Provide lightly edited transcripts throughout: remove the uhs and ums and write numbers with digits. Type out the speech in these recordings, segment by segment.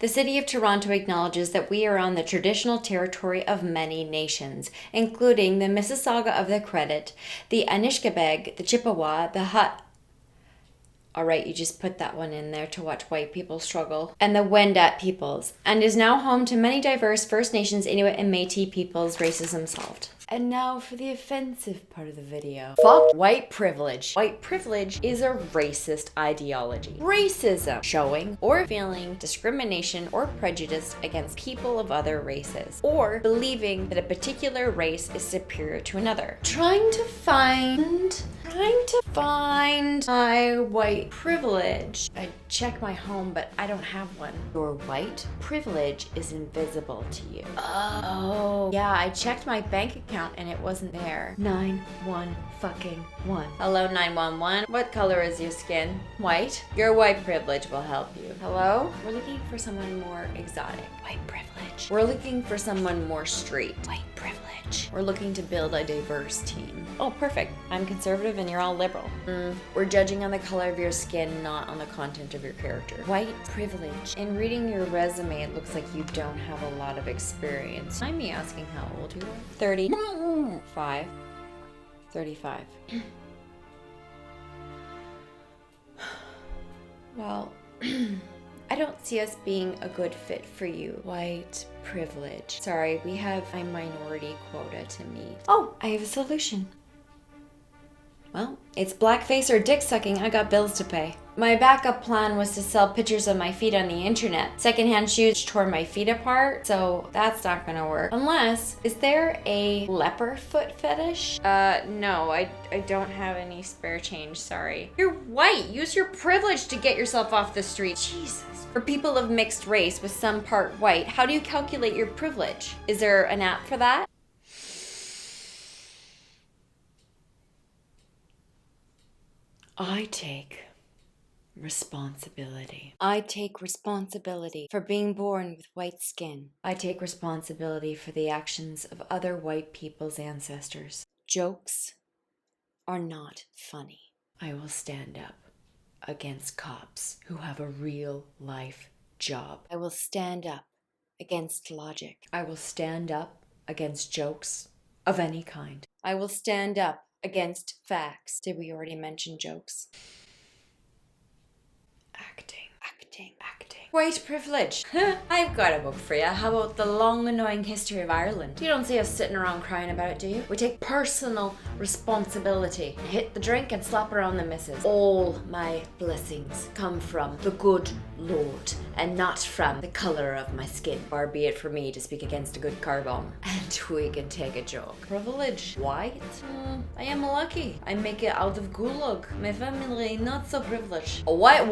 The city of Toronto acknowledges that we are on the traditional territory of many nations, including the Mississauga of the Credit, the Anishkabeg, the Chippewa, the all right, you just put that one in there to watch white people struggle, and the Wendat peoples, and is now home to many diverse First Nations, Inuit, and Métis peoples. Racism solved. And now for the offensive part of the video. Fuck white privilege. White privilege is a racist ideology. Racism, showing or feeling discrimination or prejudice against people of other races, or believing that a particular race is superior to another. Trying to find my white privilege. I check my home, but I don't have one. Your white privilege is invisible to you. Oh, yeah, I checked my bank account and it wasn't there. 911. Hello, 911. What color is your skin? White? Your white privilege will help you. Hello? We're looking for someone more exotic. White privilege. We're looking for someone more street. White privilege. We're looking to build a diverse team. Oh, perfect. I'm conservative and you're all liberal. We're judging on the color of your skin, not on the content of your character. White privilege. In reading your resume, it looks like you don't have a lot of experience. I'm me asking how old you are. 35. 35. Well, I don't see us being a good fit for you. White privilege. Sorry, we have a minority quota to meet. Oh, I have a solution. Well, it's blackface or dick sucking. I got bills to pay. My backup plan was to sell pictures of my feet on the internet. Secondhand shoes tore my feet apart, so that's not gonna work. Unless, is there a leper foot fetish? No, I don't have any spare change, sorry. You're white. Use your privilege to get yourself off the street. Jesus. For people of mixed race with some part white, how do you calculate your privilege? Is there an app for that? I take responsibility. I take responsibility for being born with white skin. I take responsibility for the actions of other white people's ancestors. Jokes are not funny. I will stand up against cops who have a real life job. I will stand up against logic. I will stand up against jokes of any kind. I will stand up against facts. Did we already mention jokes? Acting. White privilege. I've got a book for you. How about The Long Annoying History of Ireland? You don't see us sitting around crying about it, do you? We take personal responsibility. Hit the drink and slap around the missus. All my blessings come from the good Lord and not from the color of my skin. Far be it for me to speak against a good car bomb. And we can take a joke. Privilege. White? I am lucky. I make it out of gulag. My family not so privileged. What?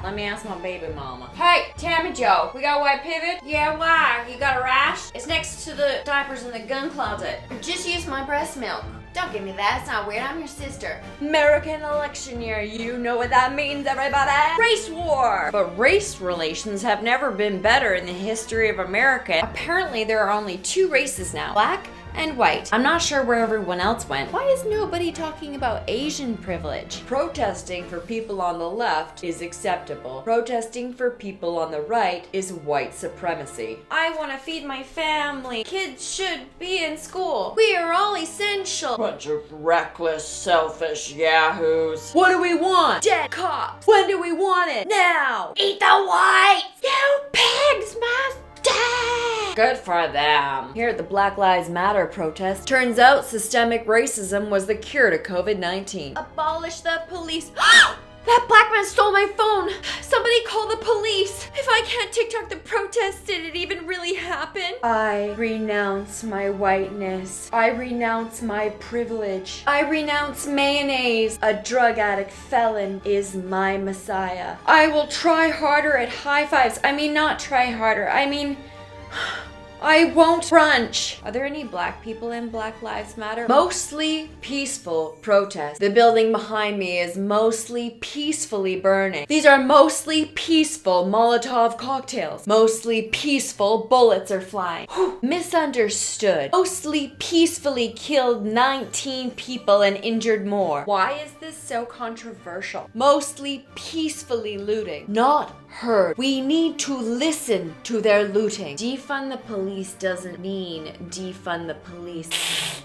Let me ask my baby mama. Hey, Tammy Joe, we got a white pivot? Yeah, why? You got a rash? It's next to the diapers in the gun closet. Just use my breast milk. Don't give me that, it's not weird, I'm your sister. American election year, you know what that means, everybody? Race war! But race relations have never been better in the history of America. Apparently there are only two races now, black and white. I'm not sure where everyone else went. Why is nobody talking about Asian privilege? Protesting for people on the left is acceptable. Protesting for people on the right is white supremacy. I want to feed my family. Kids should be in school. We are all essential. Bunch of reckless, selfish yahoos. What do we want? Dead cops. When do we want it? Now. Eat the whites. You pigs must die. Good for them. Here at the Black Lives Matter protest, turns out systemic racism was the cure to COVID-19. Abolish the police. That black man stole my phone. Somebody call the police. If I can't TikTok the protest, did it even really happen? I renounce my whiteness. I renounce my privilege. I renounce mayonnaise. A drug addict felon is my messiah. I will try harder at high fives. I mean, not try harder. I mean, I won't brunch. Are there any black people in Black Lives Matter? Mostly peaceful protests. The building behind me is mostly peacefully burning. These are mostly peaceful Molotov cocktails. Mostly peaceful bullets are flying. Misunderstood. Mostly peacefully killed 19 people and injured more. Why is this so controversial? Mostly peacefully looting. Not heard. We need to listen to their looting. Defund the police doesn't mean defund the police.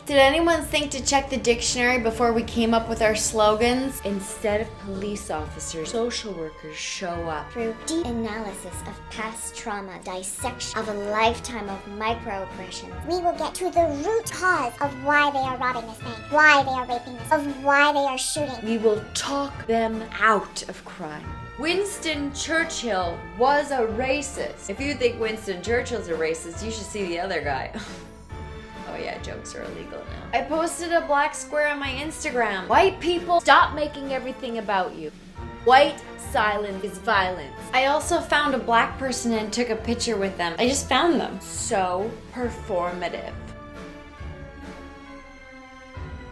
Did anyone think to check the dictionary before we came up with our slogans? Instead of police officers, social workers show up. Through deep analysis of past trauma, dissection of a lifetime of microaggressions, we will get to the root cause of why they are robbing this bank, why they are raping this, of why they are shooting. We will talk them out of crime. Winston Churchill was a racist. If you think Winston Churchill's a racist, you should see the other guy. Oh yeah, jokes are illegal now. I posted a black square on my Instagram. White people, stop making everything about you. White silence is violence. I also found a black person and took a picture with them. I just found them. So performative.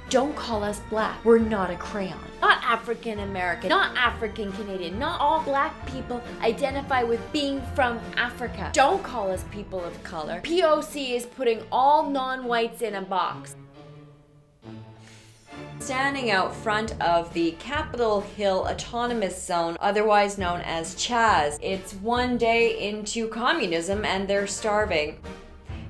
Don't call us black. We're not a crayon. Not African American, not African Canadian. Not all black people identify with being from Africa. Don't call us people of color. POC is putting all non-whites in a box. Standing out front of the Capitol Hill Autonomous Zone, otherwise known as Chaz. It's one day into communism and they're starving.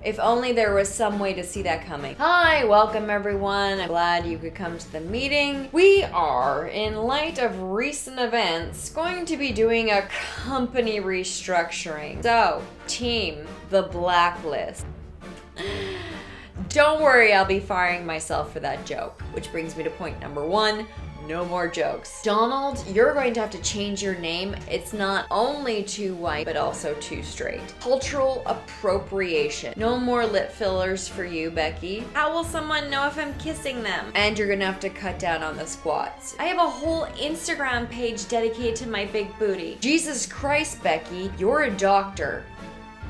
If only there was some way to see that coming. Hi, welcome everyone. I'm glad you could come to the meeting. We are, in light of recent events, going to be doing a company restructuring. So, team, the blacklist. Don't worry, I'll be firing myself for that joke. Which brings me to point number 1. No more jokes. Donald, you're going to have to change your name. It's not only too white, but also too straight. Cultural appropriation. No more lip fillers for you, Becky. How will someone know if I'm kissing them? And you're gonna have to cut down on the squats. I have a whole Instagram page dedicated to my big booty. Jesus Christ, Becky, you're a doctor.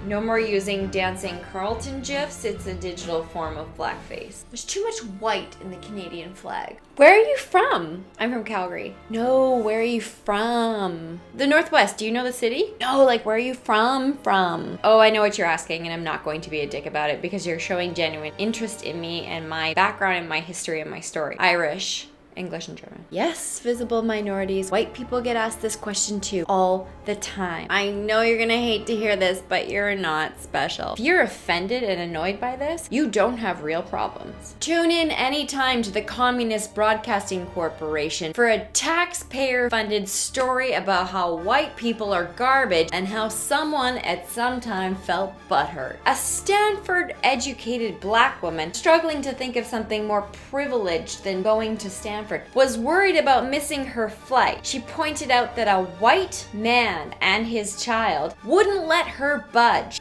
No more using dancing Carlton GIFs. It's a digital form of blackface. There's too much white in the Canadian flag. Where are you from? I'm from Calgary. No, where are you from? The Northwest. Do you know the city? No, like where are you from? Oh, I know what you're asking, and I'm not going to be a dick about it because you're showing genuine interest in me and my background and my history and my story. Irish. English and German. Yes, visible minorities. White people get asked this question too, all the time. I know you're gonna hate to hear this, but you're not special. If you're offended and annoyed by this, you don't have real problems. Tune in anytime to the Communist Broadcasting Corporation for a taxpayer-funded story about how white people are garbage and how someone at some time felt butthurt. A Stanford-educated black woman struggling to think of something more privileged than going to Stanford was worried about missing her flight. She pointed out that a white man and his child wouldn't let her budge.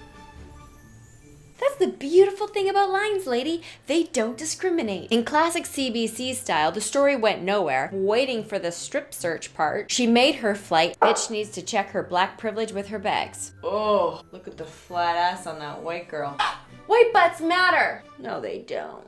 That's the beautiful thing about lines, lady. They don't discriminate. In classic CBC style, the story went nowhere. Waiting for the strip search part, she made her flight. Bitch needs to check her black privilege with her bags. Oh, look at the flat ass on that white girl. White butts matter. No, they don't.